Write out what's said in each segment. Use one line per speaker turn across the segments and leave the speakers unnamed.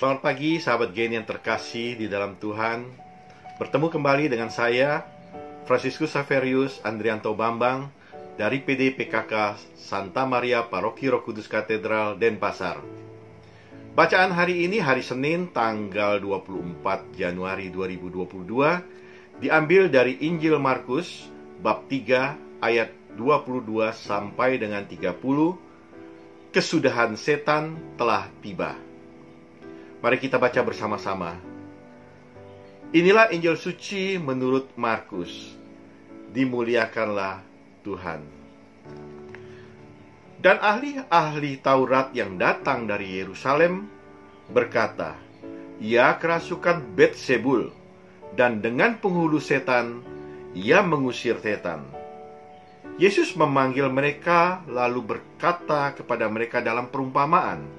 Selamat pagi sahabat Gen yang terkasih di dalam Tuhan. Bertemu kembali dengan saya, Fransiskus Saverius Andrianto Bambang dari PD PKK Santa Maria Paroki Roh Kudus Katedral Denpasar. Bacaan hari ini hari Senin tanggal 24 Januari 2022 diambil dari Injil Markus bab 3 ayat 22 sampai dengan 30. Kesudahan setan telah tiba. Mari kita baca bersama-sama. Inilah Injil suci menurut Markus. Dimuliakanlah Tuhan. Dan ahli-ahli Taurat yang datang dari Yerusalem berkata, ia kerasukan Betsebul, dan dengan penghulu setan ia mengusir setan. Yesus memanggil mereka lalu berkata kepada mereka dalam perumpamaan,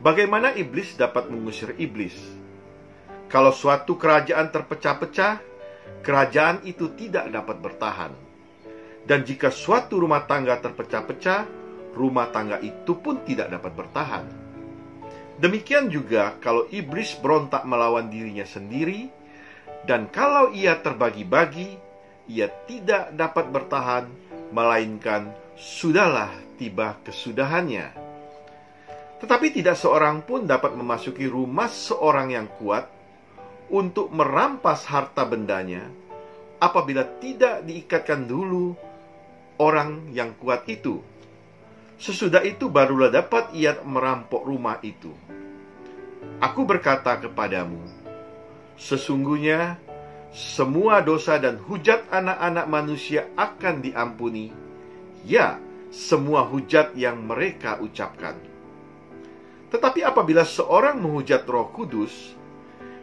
bagaimana iblis dapat mengusir iblis? Kalau suatu kerajaan terpecah-pecah, kerajaan itu tidak dapat bertahan. Dan jika suatu rumah tangga terpecah-pecah, rumah tangga itu pun tidak dapat bertahan. Demikian juga kalau iblis berontak melawan dirinya sendiri, dan kalau ia terbagi-bagi, ia tidak dapat bertahan, melainkan sudahlah tiba kesudahannya. Tetapi tidak seorang pun dapat memasuki rumah seorang yang kuat untuk merampas harta bendanya apabila tidak diikatkan dulu orang yang kuat itu. Sesudah itu barulah dapat ia merampok rumah itu. Aku berkata kepadamu, sesungguhnya semua dosa dan hujat anak-anak manusia akan diampuni, ya, semua hujat yang mereka ucapkan. Tetapi apabila seorang menghujat Roh Kudus,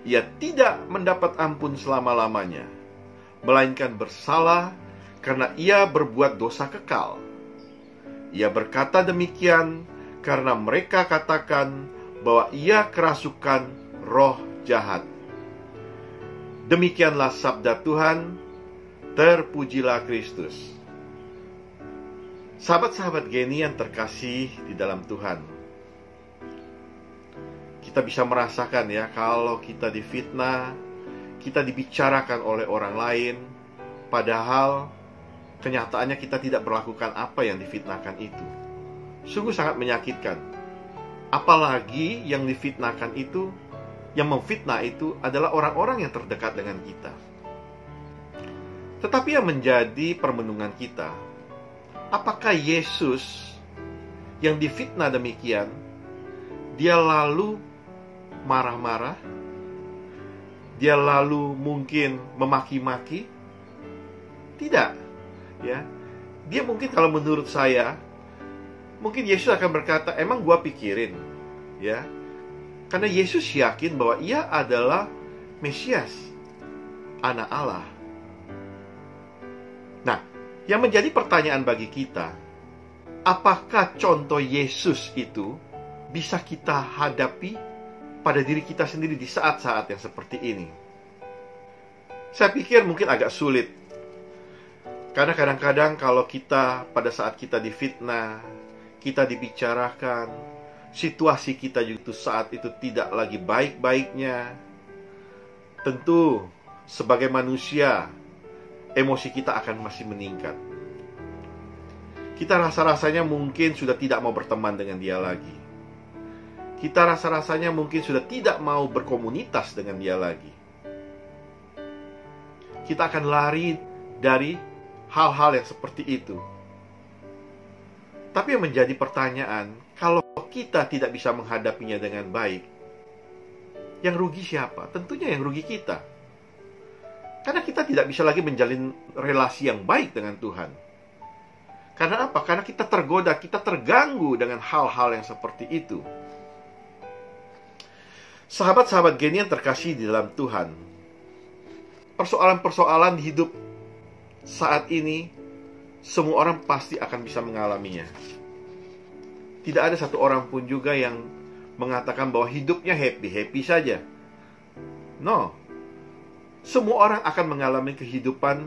ia tidak mendapat ampun selama-lamanya, melainkan bersalah karena ia berbuat dosa kekal. Ia berkata demikian karena mereka katakan bahwa ia kerasukan roh jahat. Demikianlah sabda Tuhan. Terpujilah Kristus. Sahabat-sahabat Geni yang terkasih di dalam Tuhan, kita bisa merasakan ya, kalau kita difitnah, kita dibicarakan oleh orang lain, padahal kenyataannya kita tidak melakukan apa yang difitnahkan itu. Sungguh sangat menyakitkan. Apalagi yang difitnahkan itu, yang memfitnah itu adalah orang-orang yang terdekat dengan kita. Tetapi yang menjadi permenungan kita, apakah Yesus yang difitnah demikian, dia lalu marah-marah? Dia lalu mungkin memaki-maki? Tidak, ya. Dia mungkin, kalau menurut saya, mungkin Yesus akan berkata, emang gua pikirin, ya. Karena Yesus yakin bahwa ia adalah Mesias, anak Allah. Nah, yang menjadi pertanyaan bagi kita, apakah contoh Yesus itu bisa kita hadapi pada diri kita sendiri di saat-saat yang seperti ini? Saya pikir mungkin agak sulit. Karena kadang-kadang kalau kita, pada saat kita difitnah, kita dibicarakan, situasi kita juga saat itu tidak lagi baik-baiknya, tentu sebagai manusia, emosi kita akan masih meningkat. Kita rasa-rasanya mungkin sudah tidak mau berteman dengan dia lagi. Kita rasa-rasanya mungkin sudah tidak mau berkomunitas dengan dia lagi. Kita akan lari dari hal-hal yang seperti itu. Tapi yang menjadi pertanyaan, kalau kita tidak bisa menghadapinya dengan baik, yang rugi siapa? Tentunya yang rugi kita. Karena kita tidak bisa lagi menjalin relasi yang baik dengan Tuhan. Karena apa? Karena kita tergoda, kita terganggu dengan hal-hal yang seperti itu. Sahabat-sahabat Geni yang terkasih di dalam Tuhan, persoalan-persoalan di hidup saat ini, semua orang pasti akan bisa mengalaminya. Tidak ada satu orang pun juga yang mengatakan bahwa hidupnya happy-happy saja. No. Semua orang akan mengalami kehidupan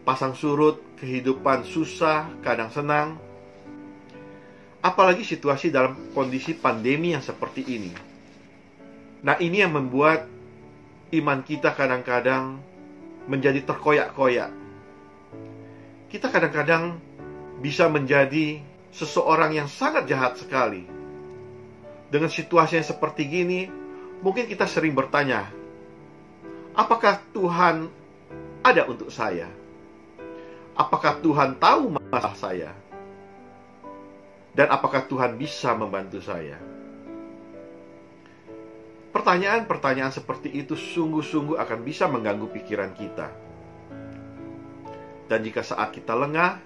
pasang surut, kehidupan susah, kadang senang. Apalagi situasi dalam kondisi pandemi yang seperti ini. Nah, ini yang membuat iman kita kadang-kadang menjadi terkoyak-koyak. Kita kadang-kadang bisa menjadi seseorang yang sangat jahat sekali. Dengan situasi yang seperti gini, mungkin kita sering bertanya, apakah Tuhan ada untuk saya? Apakah Tuhan tahu masalah saya? Dan apakah Tuhan bisa membantu saya? Pertanyaan-pertanyaan seperti itu sungguh-sungguh akan bisa mengganggu pikiran kita. Dan jika saat kita lengah,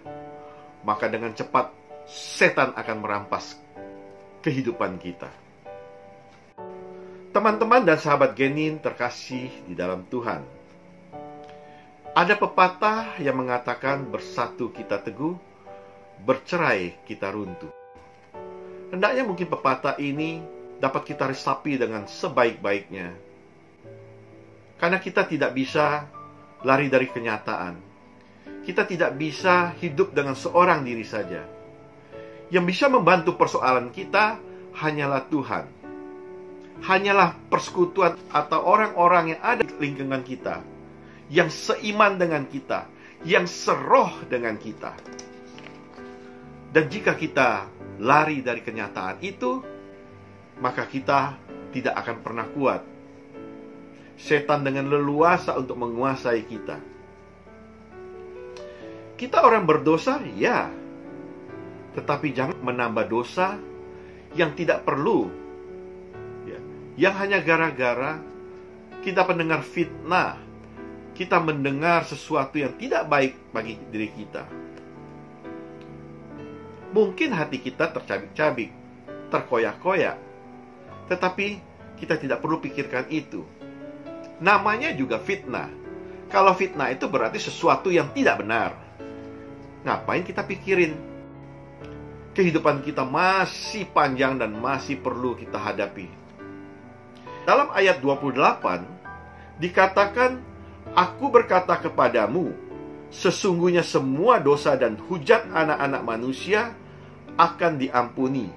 maka dengan cepat setan akan merampas kehidupan kita. Teman-teman dan sahabat genin terkasih di dalam Tuhan, ada pepatah yang mengatakan bersatu kita teguh, bercerai kita runtuh. Hendaknya mungkin pepatah ini dapat kita resapi dengan sebaik-baiknya. Karena kita tidak bisa lari dari kenyataan. Kita tidak bisa hidup dengan seorang diri saja. Yang bisa membantu persoalan kita hanyalah Tuhan. Hanyalah persekutuan atau orang-orang yang ada di lingkungan kita, yang seiman dengan kita, yang seroh dengan kita. Dan jika kita lari dari kenyataan itu, maka kita tidak akan pernah kuat. Setan dengan leluasa untuk menguasai kita. Kita orang berdosa, ya. Tetapi jangan menambah dosa yang tidak perlu. Ya. Yang hanya gara-gara kita mendengar fitnah, kita mendengar sesuatu yang tidak baik bagi diri kita. Mungkin hati kita tercabik-cabik, terkoyak-koyak, tetapi kita tidak perlu pikirkan itu. Namanya juga fitnah. Kalau fitnah itu berarti sesuatu yang tidak benar. Ngapain kita pikirin? Kehidupan kita masih panjang dan masih perlu kita hadapi. Dalam ayat 28 dikatakan, "Aku berkata kepadamu, sesungguhnya semua dosa dan hujat anak-anak manusia akan diampuni,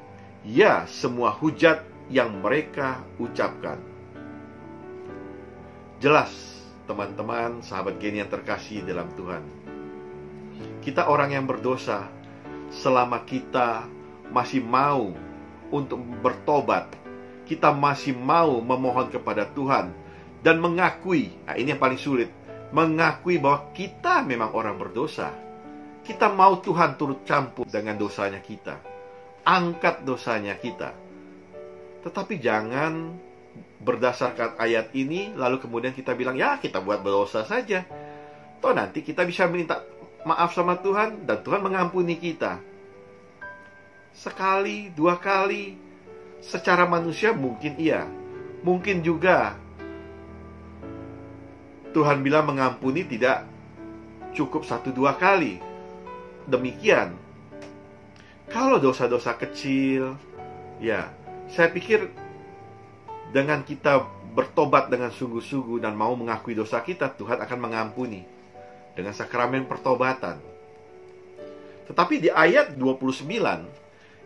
ya, semua hujat yang mereka ucapkan." Jelas, teman-teman, sahabat geni yang terkasih dalam Tuhan, kita orang yang berdosa, selama kita masih mau untuk bertobat, kita masih mau memohon kepada Tuhan dan mengakui, nah ini yang paling sulit, mengakui bahwa kita memang orang berdosa. Kita mau Tuhan turut campur dengan dosanya kita, angkat dosanya kita. Tetapi jangan berdasarkan ayat ini lalu kemudian kita bilang, ya kita buat berdosa saja, toh nanti kita bisa minta maaf sama Tuhan dan Tuhan mengampuni kita. Sekali, dua kali, secara manusia mungkin iya, mungkin juga Tuhan bilang mengampuni tidak cukup 1-2 kali. Demikian, kalau dosa-dosa kecil, ya, saya pikir dengan kita bertobat dengan sungguh-sungguh dan mau mengakui dosa kita, Tuhan akan mengampuni dengan sakramen pertobatan. Tetapi di ayat 29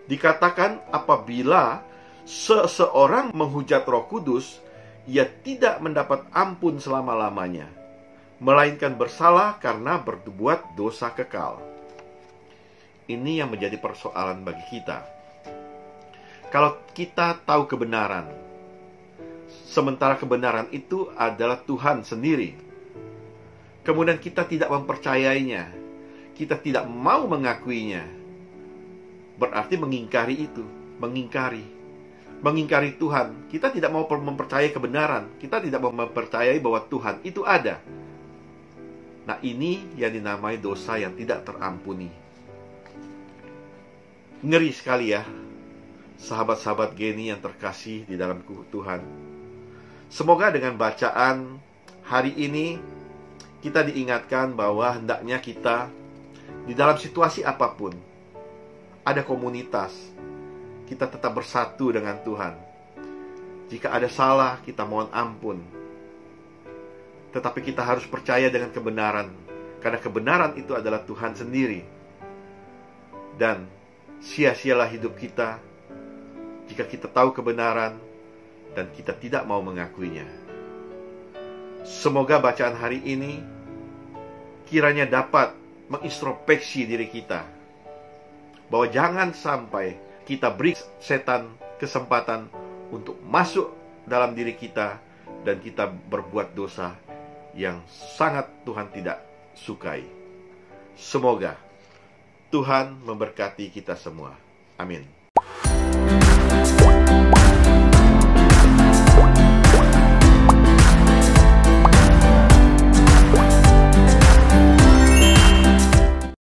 dikatakan, apabila seseorang menghujat Roh Kudus, ia tidak mendapat ampun selama-lamanya, melainkan bersalah karena berbuat dosa kekal. Ini yang menjadi persoalan bagi kita. Kalau kita tahu kebenaran, sementara kebenaran itu adalah Tuhan sendiri, kemudian kita tidak mempercayainya, kita tidak mau mengakuinya, berarti mengingkari itu, mengingkari Tuhan. Kita tidak mau mempercayai kebenaran, kita tidak mau mempercayai bahwa Tuhan itu ada. Nah, ini yang dinamai dosa yang tidak terampuni. Ngeri sekali ya, sahabat-sahabat geni yang terkasih di dalam Tuhan. Semoga dengan bacaan hari ini kita diingatkan bahwa hendaknya kita di dalam situasi apapun, ada komunitas, kita tetap bersatu dengan Tuhan. Jika ada salah, kita mohon ampun. Tetapi kita harus percaya dengan kebenaran, karena kebenaran itu adalah Tuhan sendiri. Dan sia-sialah hidup kita jika kita tahu kebenaran dan kita tidak mau mengakuinya. Semoga bacaan hari ini kiranya dapat mengintrospeksi diri kita, bahwa jangan sampai kita beri setan kesempatan untuk masuk dalam diri kita dan kita berbuat dosa yang sangat Tuhan tidak sukai. Semoga Tuhan memberkati kita semua. Amin.